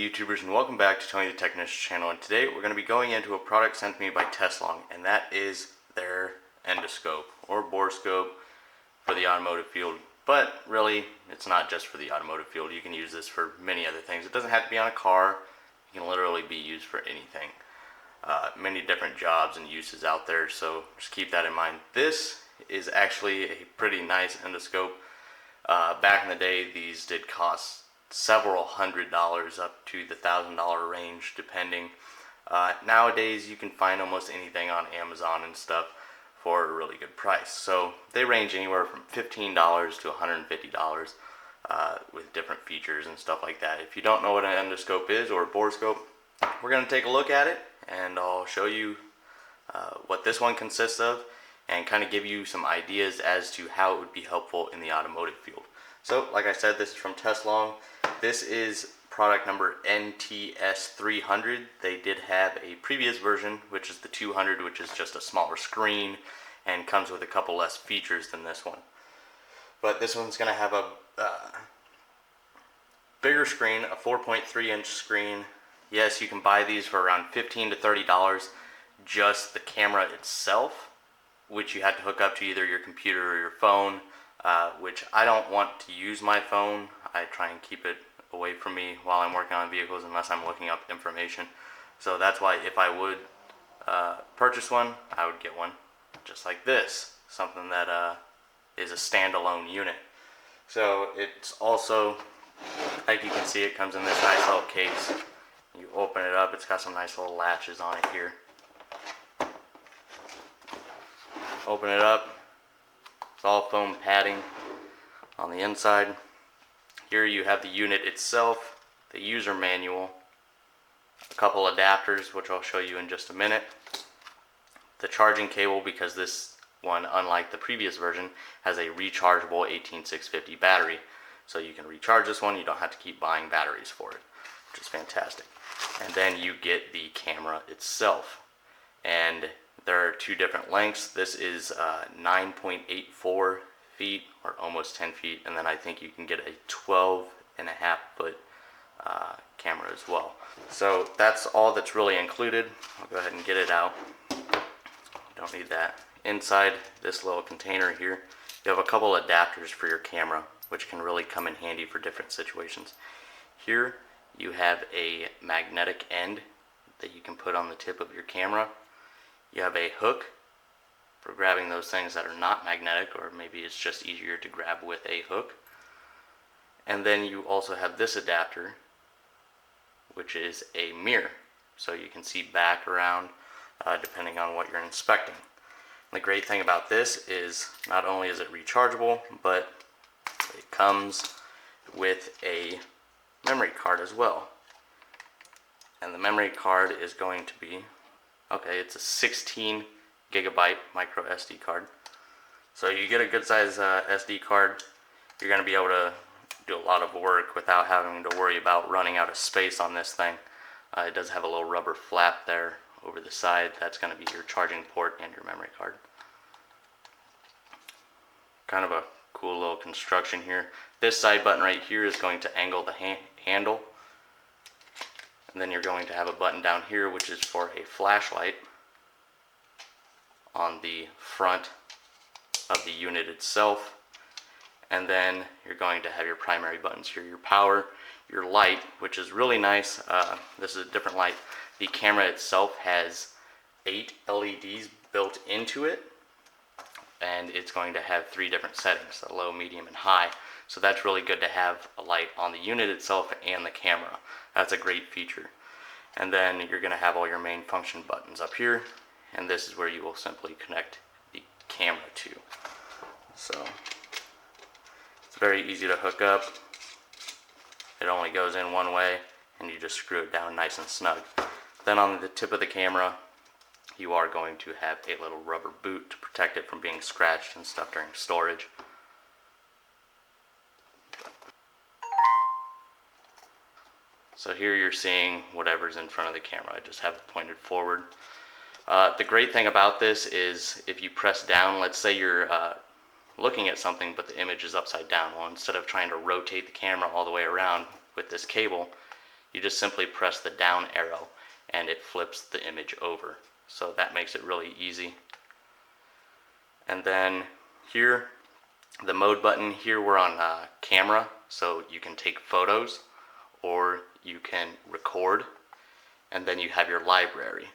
YouTubers, and welcome back to Tony the Technician channel. And today we're going to be going into a product sent to me by Teslong, and that is their endoscope or borescope for the automotive field. But really, it's not just for the automotive field. You can use this for many other things. It doesn't have to be on a car. It can literally be used for anything. Many different jobs and uses out there, so just keep that in mind. This is actually a pretty nice endoscope. Back in the day, these did cost several $100s up to the $1,000 range depending. Nowadays you can find almost anything on Amazon and stuff for a really good price. So they range anywhere from $15 to $150 with different features and stuff like that. If you don't know what an endoscope is or a borescope, we're going to take a look at it and I'll show you what this one consists of and kind of give you some ideas as to how it would be helpful in the automotive field. So, like I said, this is from Teslong. This is product number NTS300. They did have a previous version, which is the 200, which is just a smaller screen and comes with a couple less features than this one. But this one's going to have a bigger screen, a 4.3-inch screen. Yes, you can buy these for around $15 to $30, just the camera itself, which you had to hook up to either your computer or your phone, which I don't want to use my phone. I try and keep it away from me while I'm working on vehicles unless I'm looking up information. So that's why if I would purchase one, I would get one just like this, something that is a standalone unit. So it's also, like you can see, it comes in this nice little case. You open it up, it's got some nice little latches on it here. Open it up, it's all foam padding on the inside. Here you have the unit itself, the user manual, a couple adapters, which I'll show you in just a minute, the charging cable, because this one, unlike the previous version, has a rechargeable 18650 battery. So you can recharge this one, you don't have to keep buying batteries for it, which is fantastic. And then you get the camera itself. And there are two different lengths. This is 9.84 feet or almost 10 feet, and then I think you can get a 12.5-foot camera as well. So that's all that's really included. I'll go ahead and get it out. Don't need that. Inside this little container here, you have a couple adapters for your camera, which can really come in handy for different situations. Here you have a magnetic end that you can put on the tip of your camera. You have a hook for grabbing those things that are not magnetic, or maybe it's just easier to grab with a hook. And then you also have this adapter, which is a mirror, so you can see back around depending on what you're inspecting. And the great thing about this is not only is it rechargeable, but it comes with a memory card as well. And the memory card is going to be, okay, it's a 16 gigabyte micro SD card. So you get a good size SD card, you're going to be able to do a lot of work without having to worry about running out of space on this thing. It does have a little rubber flap there over the side. That's going to be your charging port and your memory card. Kind of a cool little construction here. This side button right here is going to angle the handle. And then you're going to have a button down here which is for a flashlight on the front of the unit itself. And then you're going to have your primary buttons here, your power, your light, which is really nice. This is a different light. The camera itself has 8 LEDs built into it, and it's going to have 3 different settings, low, medium, and high. So that's really good to have a light on the unit itself and the camera. That's a great feature. And then you're going to have all your main function buttons up here, and this is where you will simply connect the camera to. So it's very easy to hook up. It only goes in one way, and you just screw it down nice and snug. Then on the tip of the camera, you are going to have a little rubber boot to protect it from being scratched and stuff during storage. So here you're seeing whatever's in front of the camera. I just have it pointed forward. The great thing about this is if you press down, let's say you're looking at something but the image is upside down. Well, instead of trying to rotate the camera all the way around with this cable, You just simply press the down arrow and it flips the image over. So that makes it really easy. And then here, the mode button, here we're on camera, so you can take photos or you can record, and then you have your library.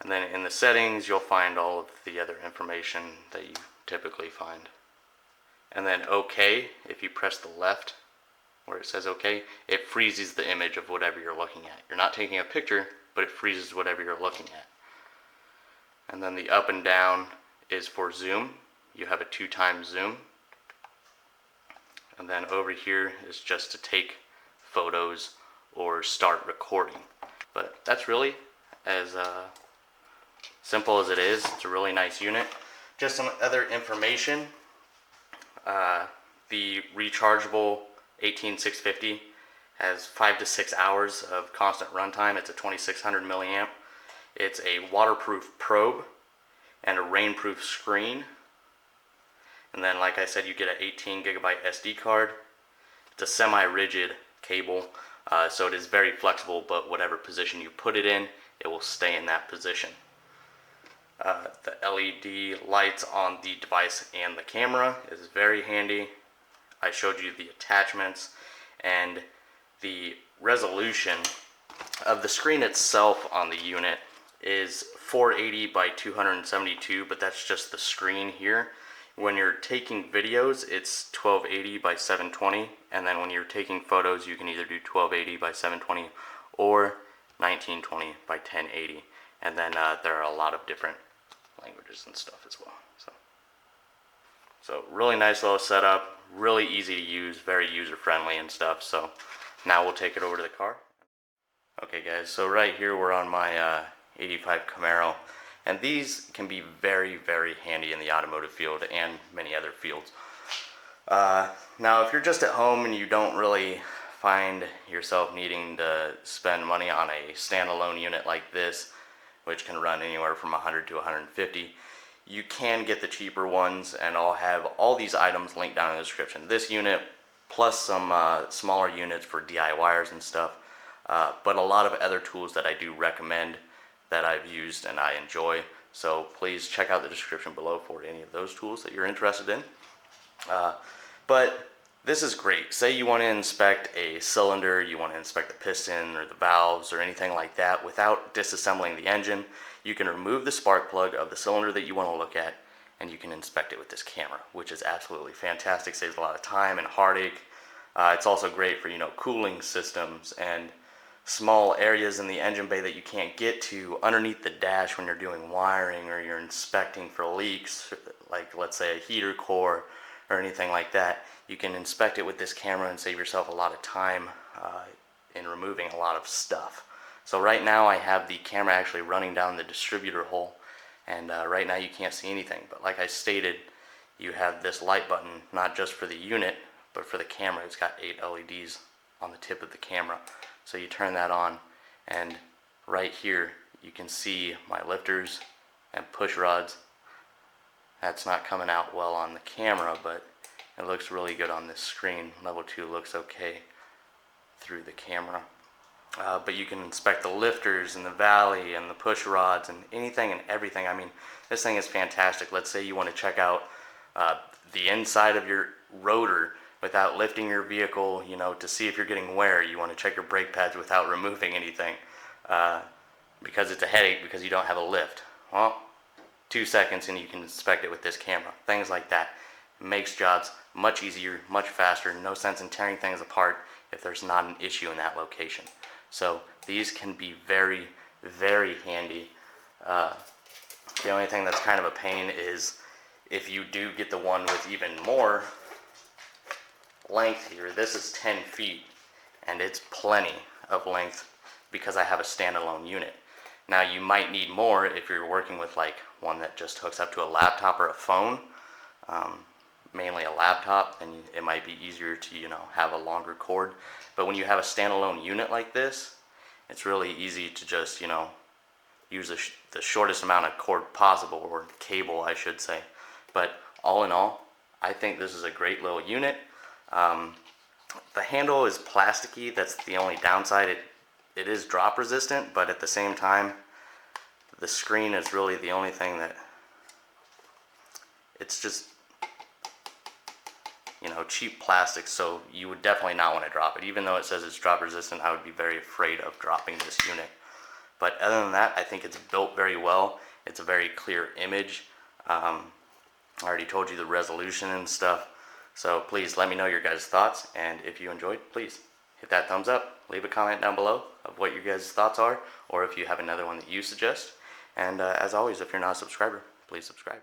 And then in the settings, you'll find all of the other information that you typically find. And then OK, if you press the left where it says OK, it freezes the image of whatever you're looking at. You're not taking a picture, but it freezes whatever you're looking at. And then the up and down is for zoom. You have a 2x zoom. And then over here is just to take photos or start recording. But that's really as simple as it is. It's a really nice unit. Just some other information. The rechargeable 18650 has 5 to 6 hours of constant runtime. It's a 2600 milliamp. It's a waterproof probe and a rainproof screen. And then, like I said, you get an 18 gigabyte SD card. It's a semi-rigid cable, so it is very flexible, but whatever position you put it in, it will stay in that position. The LED lights on the device and the camera is very handy. I showed you the attachments, and the resolution of the screen itself on the unit is 480 by 272, but that's just the screen here. When you're taking videos, it's 1280 by 720, and then when you're taking photos, you can either do 1280 by 720 or 1920 by 1080. And then there are a lot of different languages and stuff as well. So really nice little setup, really easy to use, very user friendly and stuff. So now we'll take it over to the car. Okay guys, so right here we're on my 85 Camaro, and these can be very, very handy in the automotive field and many other fields. Now if you're just at home and you don't really find yourself needing to spend money on a standalone unit like this, which can run anywhere from 100 to 150, you can get the cheaper ones, and I'll have all these items linked down in the description. This unit plus some smaller units for DIYers and stuff, but a lot of other tools that I do recommend that I've used and I enjoy. So please check out the description below for any of those tools that you're interested in. But this is great. Say you want to inspect a cylinder, you want to inspect the piston or the valves or anything like that without disassembling the engine. You can remove the spark plug of the cylinder that you want to look at, and you can inspect it with this camera, which is absolutely fantastic. Saves a lot of time and heartache. It's also great for, cooling systems and small areas in the engine bay that you can't get to underneath the dash when you're doing wiring or you're inspecting for leaks, like let's say a heater core or anything like that. You can inspect it with this camera and save yourself a lot of time in removing a lot of stuff. So right now I have the camera actually running down the distributor hole, and right now you can't see anything, but like I stated, you have this light button not just for the unit but for the camera. It's got 8 LEDs on the tip of the camera. So you turn that on, and right here you can see my lifters and push rods. That's not coming out well on the camera, but it looks really good on this screen. Level 2 looks okay through the camera. But you can inspect the lifters and the valley and the push rods and anything and everything. I mean, this thing is fantastic. Let's say you want to check out the inside of your rotor without lifting your vehicle, to see if you're getting wear. You want to check your brake pads without removing anything because it's a headache because you don't have a lift. Well, 2 seconds and you can inspect it with this camera. Things like that. It makes jobs much easier, much faster. No sense in tearing things apart if there's not an issue in that location. So these can be very, very handy. The only thing that's kind of a pain is if you do get the one with even more length here. This is 10 feet, and it's plenty of length because I have a standalone unit. Now you might need more if you're working with like one that just hooks up to a laptop or a phone, mainly a laptop, and it might be easier to have a longer cord. But when you have a standalone unit like this, it's really easy to just use the shortest amount of cord possible, or cable I should say. But all in all, I think this is a great little unit. The handle is plasticky. That's the only downside. It is drop resistant, but at the same time, the screen is really the only thing that, it's just, you know, cheap plastic, so you would definitely not want to drop it. Even though it says it's drop resistant, I would be very afraid of dropping this unit. But other than that, I think it's built very well. It's a very clear image. I already told you the resolution and stuff. So please let me know your guys' thoughts, and if you enjoyed, please hit that thumbs up. Leave a comment down below of what your guys' thoughts are, or if you have another one that you suggest. And as always, if you're not a subscriber, please subscribe.